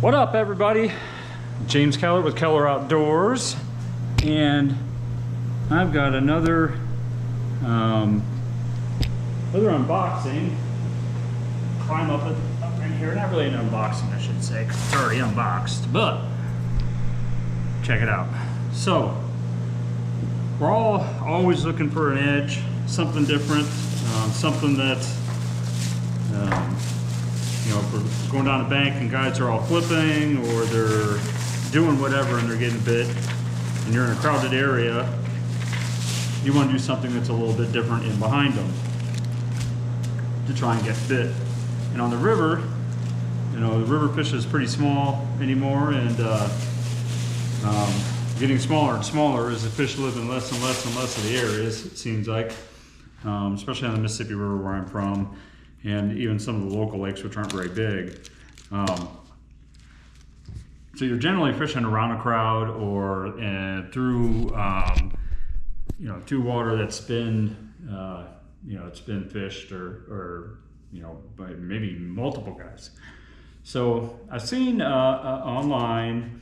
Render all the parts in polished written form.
What up, everybody? James Keller with Keller Outdoors, and I've got another unboxing. Climb up in here. Not really an unboxing, I should say, 'cause it's already unboxed, but check it out. So we're all always looking for an edge, something different, something that you know, if we're going down a bank and guys are all flipping or they're doing whatever and they're getting bit and you're in a crowded area, you want to do something that's a little bit different in behind them to try and get bit. And on the river, you know, the river fish is pretty small anymore, and getting smaller and smaller as the fish live in less and less and less of the areas, it seems like, especially on the Mississippi River where I'm from, and even some of the local lakes, which aren't very big. So you're generally fishing around a crowd or through, you know, through water that's been, you know, it's been fished or you know, by maybe multiple guys. So I've seen online,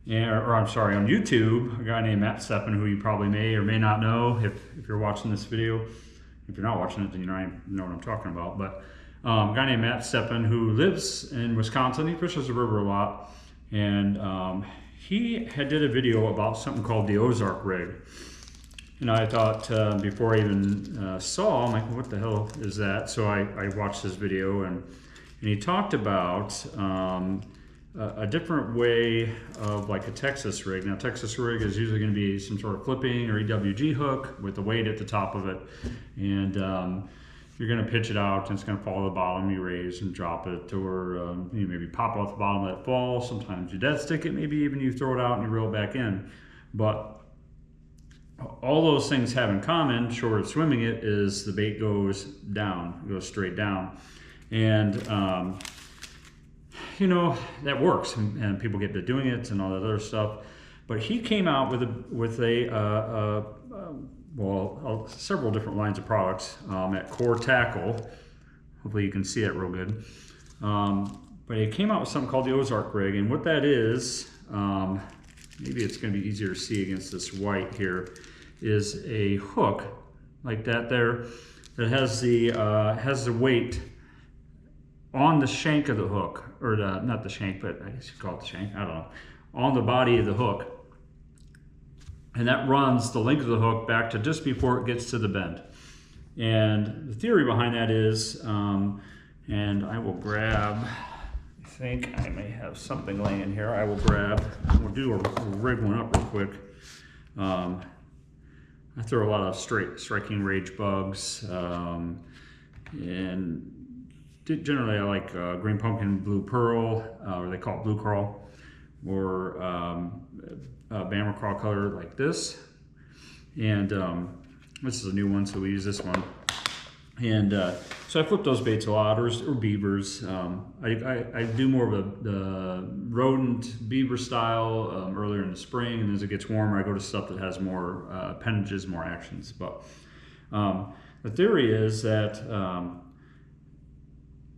or I'm sorry, on YouTube, a guy named Matt Steppen, who you probably may or may not know if you're watching this video. If you're not watching it, then you know what I'm talking about. But a guy named Matt Steppen, who lives in Wisconsin, he fishes the river a lot, and he did a video about something called the Ozark Rig. And I thought, before I even saw, I'm like, what the hell is that? So I watched this video, and he talked about a different way of like a Texas rig. Now, Texas rig is usually going to be some sort of flipping or EWG hook with a weight at the top of it. And you're going to pitch it out, and it's going to fall to the bottom. You raise and drop it, or you maybe pop off the bottom, let it fall. Sometimes you dead stick it, maybe even you throw it out and you reel it back in. But all those things have in common, short of swimming it, is the bait goes down, goes straight down. And you know, that works, and people get to doing it and all that other stuff. But he came out with several different lines of products at Core Tackle. Hopefully you can see it real good. But he came out with something called the Ozark Rig, and what that is, maybe it's going to be easier to see against this white here, is a hook like that there that has the weight on the shank of the hook, or not the shank, but I guess you call it the shank, I don't know, on the body of the hook. And that runs the length of the hook back to just before it gets to the bend. And the theory behind that is, and I will grab, I think I may have something laying here. I will grab, we'll rig one up real quick. I throw a lot of striking rage bugs, and generally I like green pumpkin, blue pearl, or they call it blue coral, or bamber crawl color like this. And this is a new one, so we use this one. And so I flip those baits a lot, or beavers. I do more of the rodent beaver style earlier in the spring, and as it gets warmer, I go to stuff that has more appendages, more actions. But the theory is that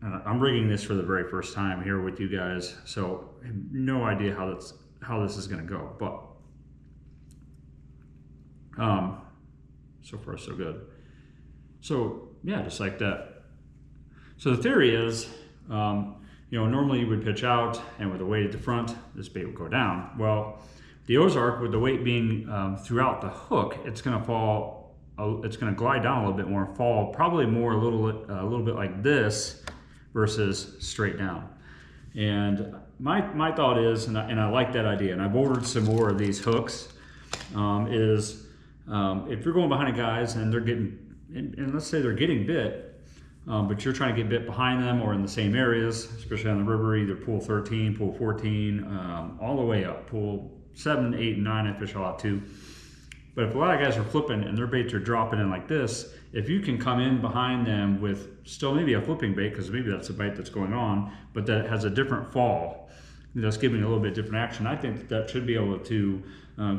I'm rigging this for the very first time here with you guys, so I have no idea how this is going to go. But so far so good. So yeah, just like that. So the theory is, you know, normally you would pitch out, and with the weight at the front, this bait would go down. Well, the Ozark, with the weight being throughout the hook, it's going to fall. It's going to glide down a little bit more, and fall probably more a little bit like this versus straight down. And my thought is, and I like that idea, and I've ordered some more of these hooks. If you're going behind guys and they're getting, and let's say they're getting bit, but you're trying to get bit behind them or in the same areas, especially on the river, either pool 13, pool 14, all the way up, pool 7, 8, and 9, I fish a lot too. But if a lot of guys are flipping and their baits are dropping in like this, if you can come in behind them with still maybe a flipping bait, because maybe that's a bite that's going on, but that has a different fall, that's giving a little bit different action, I think that should be able to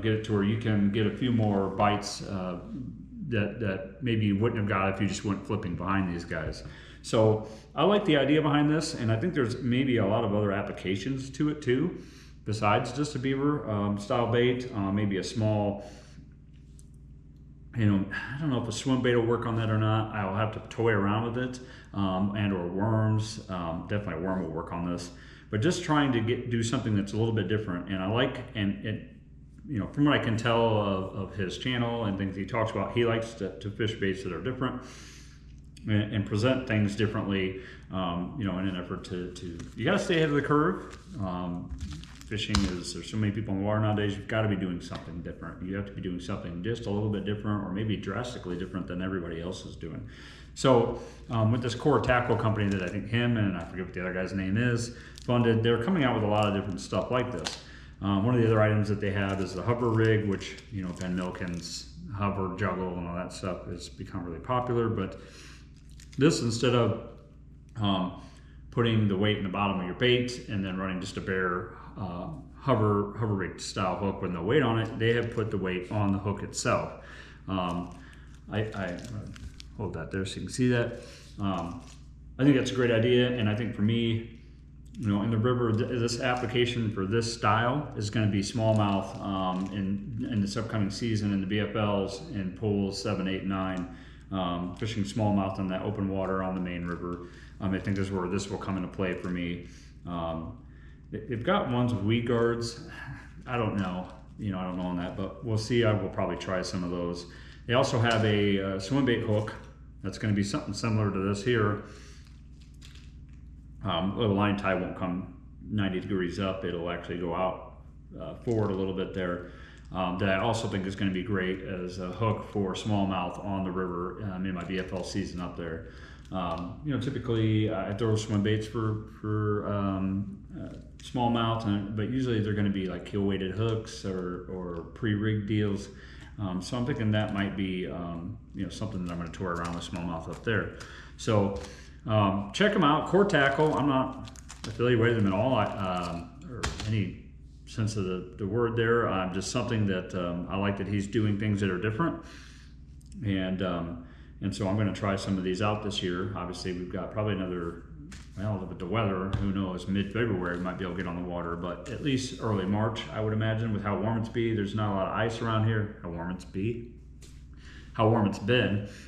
get it to where you can get a few more bites that maybe you wouldn't have got if you just went flipping behind these guys. So I like the idea behind this, and I think there's maybe a lot of other applications to it too, besides just a beaver style bait. Maybe a small, I don't know if a swim bait will work on that or not. I'll have to toy around with it, and or worms. Definitely a worm will work on this. But just trying to do something that's a little bit different. And I like, and it, from what I can tell of his channel and things he talks about, he likes to fish baits that are different and present things differently, in an effort to you got to stay ahead of the curve. Fishing there's so many people in the water nowadays, you've got to be doing something different. You have to be doing something just a little bit different, or maybe drastically different than everybody else is doing. So with this Core Tackle company that I think him and I forget what the other guy's name is, funded, they're coming out with a lot of different stuff like this. One of the other items that they have is the hover rig, which, Ben Milken's hover juggle and all that stuff has become really popular. But this, instead of putting the weight in the bottom of your bait and then running just a bare hover rig style hook with no weight on it, they have put the weight on the hook itself. I hold that there so you can see that. I think that's a great idea, and I think for me, in the river, this application for this style is going to be smallmouth in this upcoming season in the BFLs in pools 7, 8, 9, fishing smallmouth in that open water on the main river. I think this is where this will come into play for me. They've got ones with weed guards. I don't know, I don't know on that, but we'll see. I will probably try some of those. They also have a swim bait hook that's going to be something similar to this here. The line tie won't come 90 degrees up. It'll actually go out forward a little bit there. That I also think is going to be great as a hook for smallmouth on the river in my BFL season up there. Typically I throw swim baits for smallmouth, but usually they're going to be like keel weighted hooks or pre-rigged deals. So I'm thinking that might be something that I'm going to toy around with smallmouth up there. So check them out, Core Tackle. I'm not affiliated with them at all, or any sense of the word there. Just something that I like that he's doing things that are different, and so I'm going to try some of these out this year. Obviously, we've got probably another, well, with the weather, who knows, mid-February we might be able to get on the water, but at least early March, I would imagine, with how warm it's be. There's not a lot of ice around here. How warm it's been.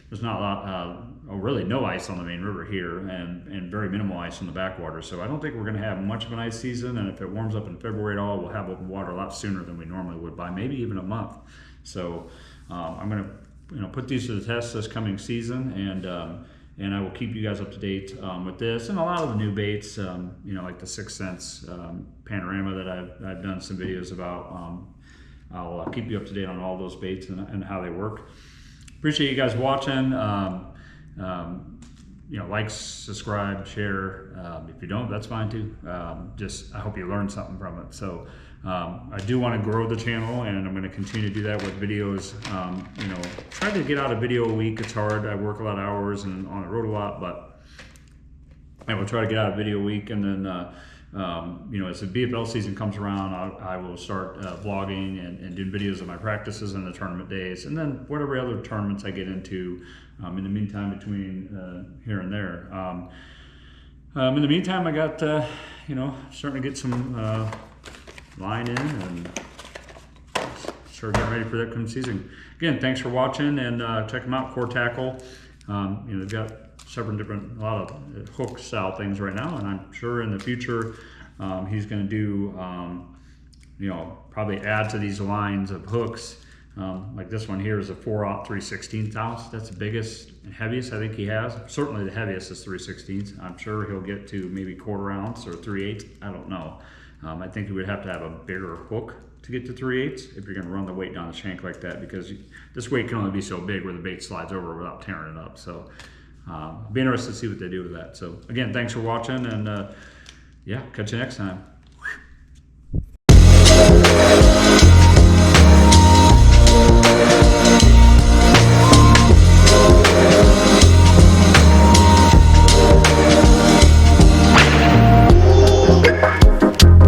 There's not a lot, really no ice on the main river here, and very minimal ice on the backwater. So I don't think we're going to have much of an ice season, and if it warms up in February at all, we'll have open water a lot sooner than we normally would, by maybe even a month. So I'm going to put these to the test this coming season, and I will keep you guys up to date with this and a lot of the new baits, like the 6 Sense panorama that I've done some videos about. I'll keep you up to date on all those baits and how they work. Appreciate you guys watching. Like, subscribe, share. If you don't, that's fine too. I hope you learned something from it. So I do want to grow the channel, and I'm going to continue to do that with videos. Trying to get out a video a week. It's hard. I work a lot of hours and on the road a lot, but I will try to get out a video a week, and then as the BFL season comes around, I will start vlogging and doing videos of my practices and the tournament days, and then whatever other tournaments I get into in the meantime between here and there. In the meantime, I got starting to get some line in and start getting ready for that coming season. Again, thanks for watching, and check them out, Core Tackle. They've got a lot of hook style things right now, and I'm sure in the future he's going to do probably add to these lines of hooks. Like this one here is a 4/0 3/16 ounce. That's the biggest and heaviest I think he has. Certainly the heaviest is 3/16. I'm sure he'll get to maybe 1/4 ounce or 3/8. I don't know. I think you would have to have a bigger hook to get to 3/8 if you're going to run the weight down the shank like that, because this weight can only be so big where the bait slides over without tearing it up. So be interested to see what they do with that. So again, thanks for watching, and catch you next time.